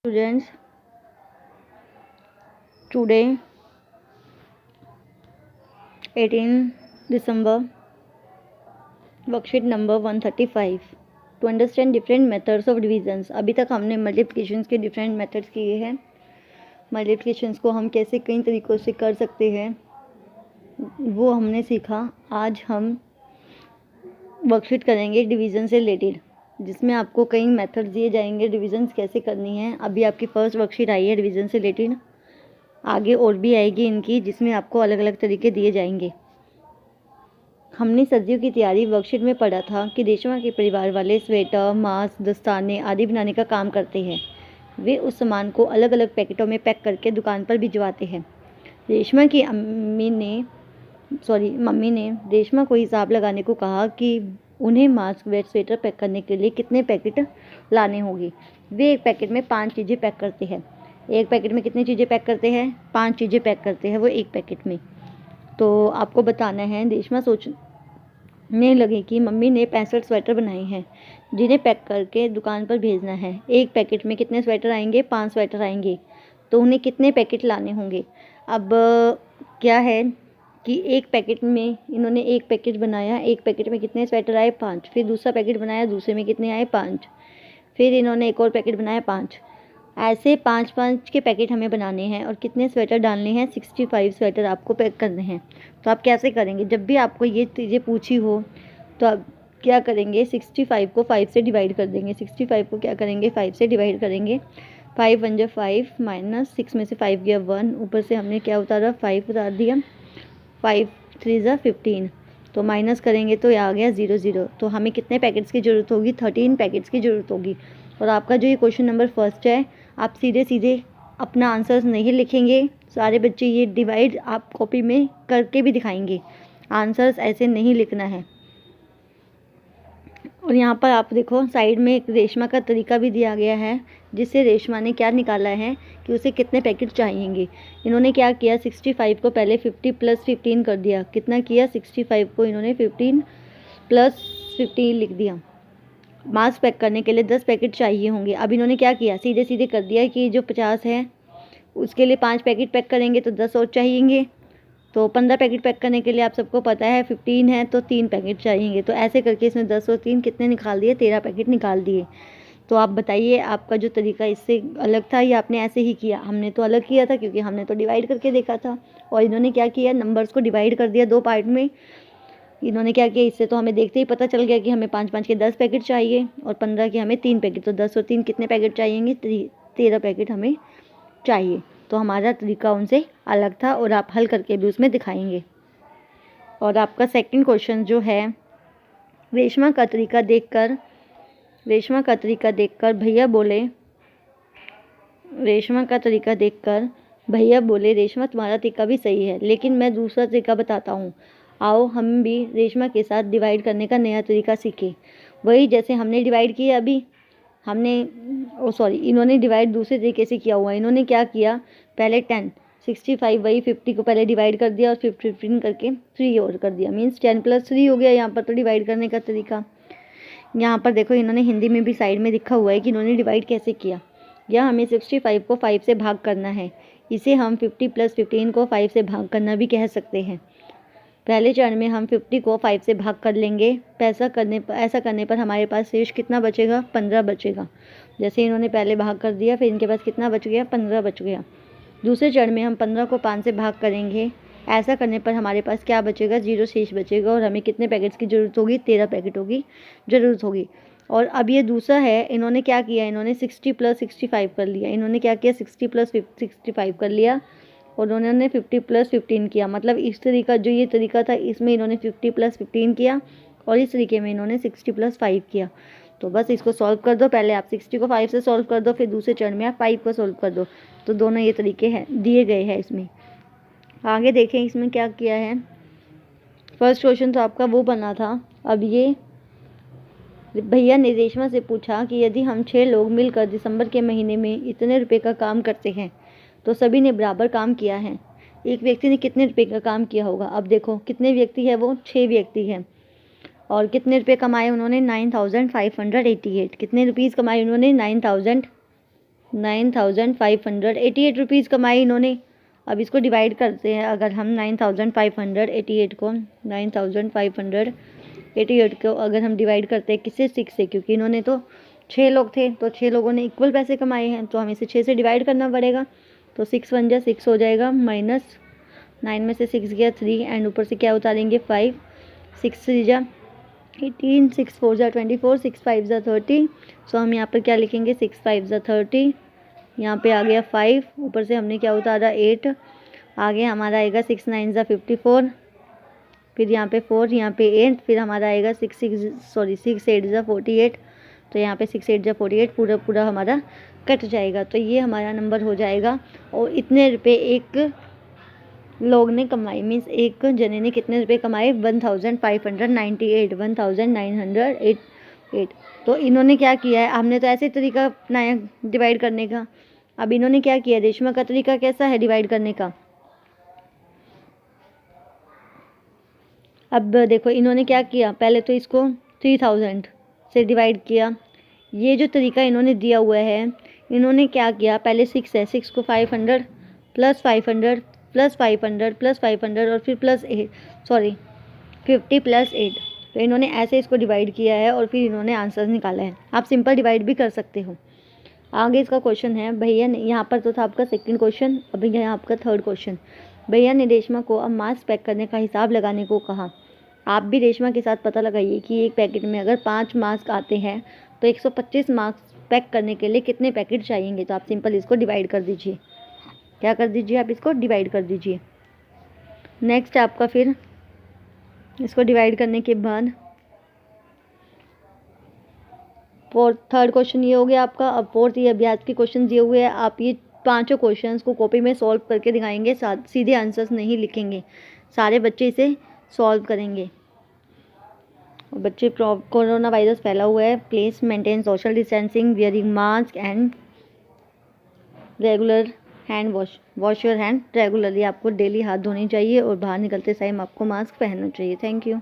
Students, today 18 December, worksheet number 135 to understand different methods of divisions। अभी तक हमने multiplications के डिफरेंट मेथड्स किए हैं। मल्टीप्लिकेशंस को हम कैसे कई तरीक़ों से कर सकते हैं वो हमने सीखा। आज हम वर्कशीट करेंगे डिवीज़न से रिलेटेड, जिसमें आपको कई मेथड दिए जाएंगे डिवीज़न्स कैसे करनी है। अभी आपकी फर्स्ट वर्कशीट आई है डिवीज़न से रिलेटेड, आगे और भी आएगी इनकी, जिसमें आपको अलग अलग तरीके दिए जाएंगे। हमने सब्जियों की तैयारी वर्कशीट में पढ़ा था कि रेशमा के परिवार वाले स्वेटर, मास्क, दस्ताने आदि बनाने का काम करते हैं। वे उस सामान को अलग अलग पैकेटों में पैक करके दुकान पर भिजवाते हैं। रेशमा की मम्मी ने रेशमा को हिसाब लगाने को कहा कि उन्हें मास्क व स्वेटर पैक करने के लिए कितने पैकेट लाने होंगे। वे एक पैकेट में 5 चीज़ें पैक करते हैं। एक पैकेट में कितनी चीज़ें पैक करते हैं? 5 चीज़ें पैक करते हैं वो एक पैकेट में। तो आपको बताना है। रेशमा सोचने लगी कि मम्मी ने 65 स्वेटर बनाए हैं जिन्हें पैक करके दुकान पर भेजना है। एक पैकेट में कितने स्वेटर आएंगे? 5 स्वेटर आएंगे। तो उन्हें कितने पैकेट लाने होंगे? अब क्या है कि एक पैकेट में इन्होंने एक पैकेट बनाया, एक पैकेट में कितने स्वेटर आए? 5। फिर दूसरा पैकेट बनाया, दूसरे में कितने आए? 5। फिर इन्होंने एक और पैकेट बनाया, 5। ऐसे 5-5 के पैकेट हमें बनाने हैं और कितने स्वेटर डालने हैं? 65 स्वेटर आपको पैक करने हैं। तो आप कैसे करेंगे? जब भी आपको ये चीज़ें पूछी हो तो आप क्या करेंगे? 65 को 5 से डिवाइड कर देंगे। 65 को क्या करेंगे? 5 से डिवाइड करेंगे। 5 1 जा 5 माइनस 6 में से 5 गया 1, ऊपर से हमने क्या उतारा? 5 उतार दिया। 5 3 जा 15, तो माइनस करेंगे तो आ गया 0 0। तो हमें कितने पैकेट्स की ज़रूरत होगी? 13 पैकेट्स की ज़रूरत होगी। और आपका जो ये क्वेश्चन नंबर फर्स्ट है, आप सीधे सीधे अपना आंसर्स नहीं लिखेंगे। सारे बच्चे ये डिवाइड आप कॉपी में करके भी दिखाएंगे। आंसर्स ऐसे नहीं लिखना है। और यहाँ पर आप देखो साइड में एक रेशमा का तरीका भी दिया गया है, जिससे रेशमा ने क्या निकाला है कि उसे कितने पैकेट चाहिएंगे। इन्होंने क्या किया? 65 को पहले 50 + 15 कर दिया। कितना किया? 65 को इन्होंने 15 + 15 लिख दिया। मास्क पैक करने के लिए 10 पैकेट चाहिए होंगे। अब इन्होंने क्या किया? सीधे सीधे कर दिया कि जो 50 है उसके लिए 5 पैकेट पैक करेंगे तो 10 और चाहिएंगे। तो 15 पैकेट पैक करने के लिए आप सबको पता है 15 है तो 3 पैकेट चाहिएंगे। तो ऐसे करके इसने 10 और 3 कितने निकाल दिए? 13 पैकेट निकाल दिए। तो आप बताइए आपका जो तरीका इससे अलग था या आपने ऐसे ही किया? हमने तो अलग किया था क्योंकि हमने तो डिवाइड करके देखा था। और इन्होंने क्या किया? नंबर्स को डिवाइड कर दिया 2 पार्ट में। इन्होंने क्या किया? इससे तो हमें देखते ही पता चल गया कि हमें 5-5 के 10 पैकेट चाहिए और 15 के हमें 3 पैकेट। तो 10 और 3 कितने पैकेट चाहिएंगे? 13 पैकेट हमें चाहिए। तो हमारा तरीका उनसे अलग था और आप हल करके भी उसमें दिखाएंगे। और आपका सेकंड क्वेश्चन जो है, रेशमा का तरीका देखकर भैया बोले रेशमा तुम्हारा तरीका भी सही है, लेकिन मैं दूसरा तरीका बताता हूँ। आओ हम भी रेशमा के साथ डिवाइड करने का नया तरीका सीखें। वही जैसे हमने डिवाइड किया अभी इन्होंने डिवाइड दूसरे तरीके से किया हुआ है। इन्होंने क्या किया? पहले 10 65 वही 50 को पहले डिवाइड कर दिया और 15 करके 3 और कर दिया। मीन्स 10 + 3 हो गया यहाँ पर तो डिवाइड करने का तरीका। यहाँ पर देखो इन्होंने हिंदी में भी साइड में लिखा हुआ है कि इन्होंने डिवाइड कैसे किया। या हमें 65 को 5 से भाग करना है। इसे हम 50 + 15 को 5 से भाग करना भी कह सकते हैं। पहले चरण में हम 50 को 5 से भाग कर लेंगे। ऐसा करने पर हमारे पास शेष कितना बचेगा? 15 बचेगा। जैसे इन्होंने पहले भाग कर दिया, फिर इनके पास कितना बच गया? 15 बच गया। दूसरे चरण में हम 15 को 5 से भाग करेंगे। ऐसा करने पर हमारे पास क्या बचेगा? 0 शेष बचेगा। और हमें कितने पैकेट्स की ज़रूरत होगी? 13 पैकेटों की ज़रूरत होगी। और अब ये दूसरा है, इन्होंने क्या किया? इन्होंने 60 + 65 कर लिया। इन्होंने क्या किया? 60 + 65 कर लिया और उन्होंने 50 + 15 किया। मतलब इस तरीका जो ये तरीका था इसमें इन्होंने 50 + 15 किया और इस तरीके में इन्होंने 60 + 5 किया। तो बस इसको सॉल्व कर दो। पहले आप 60 को 5 से सॉल्व कर दो, फिर दूसरे चरण में आप 5 को सॉल्व कर दो। तो दोनों ये तरीके हैं दिए गए हैं इसमें। आगे देखें इसमें क्या किया है। फर्स्ट क्वेश्चन तो आपका वो बना था। अब ये भैया ने रेशमा से पूछा कि यदि हम 6 लोग मिलकर दिसंबर के महीने में इतने रुपए का काम करते हैं तो सभी ने बराबर काम किया है। एक व्यक्ति ने कितने रुपए का काम किया होगा? अब देखो कितने व्यक्ति है वो? 6 व्यक्ति हैं। और कितने रुपए कमाए उन्होंने? 9588। कितने रुपीज़ कमाए उन्होंने? 9000 9,588 रुपीज़ कमाई इन्होंने। अब इसको डिवाइड करते हैं, अगर हम 9,588 को 9,588 को अगर हम डिवाइड करते हैं किससे, 6 से, क्योंकि इन्होंने तो 6 लोग थे तो 6 लोगों ने इक्वल पैसे कमाए हैं, तो हमें इसे 6 से डिवाइड करना पड़ेगा। तो 6 1 जा 6 हो जाएगा, माइनस 9 में से 6 गया 3, एंड ऊपर से क्या उतारेंगे 5, 6 3 जा 18, 6 4 जा 24, 6 5 जा 30। सो हम यहाँ पर क्या लिखेंगे, 6 5 जा 30, यहाँ पे आ गया 5, ऊपर से हमने क्या उतारा 8, आगे हमारा आएगा 6 9 जा 54, फिर यहाँ पे 4, यहाँ पे 8, फिर हमारा आएगा 6 8 जा 48। तो यहाँ पे 6 8 जा 48 पूरा पूरा हमारा कट जाएगा। तो ये हमारा नंबर हो जाएगा। और इतने रुपए एक लोग ने कमाए, मीन्स एक जने ने कितने रुपए कमाए, 1598, 1908। तो इन्होंने क्या किया है, हमने तो ऐसे तरीका अपनाया डिवाइड करने का। अब इन्होंने क्या किया, रेशमा का तरीका कैसा है डिवाइड करने का। अब देखो इन्होंने क्या किया, पहले तो इसको 3000 से डिवाइड किया। ये जो तरीका इन्होंने दिया हुआ है, इन्होंने क्या किया, पहले 6 है, 6 को 500 प्लस 500 प्लस 500 प्लस 500 और फिर प्लस 8, 50 प्लस 8। तो इन्होंने ऐसे इसको डिवाइड किया है और फिर इन्होंने आंसर निकाला है। आप सिंपल डिवाइड भी कर सकते हो। आगे इसका क्वेश्चन है, भैया ने, यहाँ पर तो था आपका सेकंड क्वेश्चन, अभी यहाँ आपका थर्ड क्वेश्चन। भैया ने रेशमा को अब मास्क पैक करने का हिसाब लगाने को कहा। आप भी रेशमा के साथ पता लगाइए कि एक पैकेट में अगर 5 मास्क आते हैं तो 125 मास्क पैक करने के लिए कितने पैकेट चाहिए। तो आप सिंपल इसको डिवाइड कर दीजिए। क्या कर दीजिए, आप इसको डिवाइड कर दीजिए। नेक्स्ट आपका फिर इसको डिवाइड करने के बाद थर्ड क्वेश्चन ये हो गया आपका। अब फोर्थ ये अभ्यास के क्वेश्चन दिए हुए हैं, आप ये पांचों क्वेश्चंस को कॉपी में सॉल्व करके दिखाएंगे, सीधे आंसर्स नहीं लिखेंगे, सारे बच्चे इसे सॉल्व करेंगे। बच्चे, कोरोना वायरस फैला हुआ है, please maintain social distancing, wearing mask and regular hand wash your hand regularly. आपको डेली हाथ धोने चाहिए और बाहर निकलते टाइम आपको मास्क पहनना चाहिए। Thank you.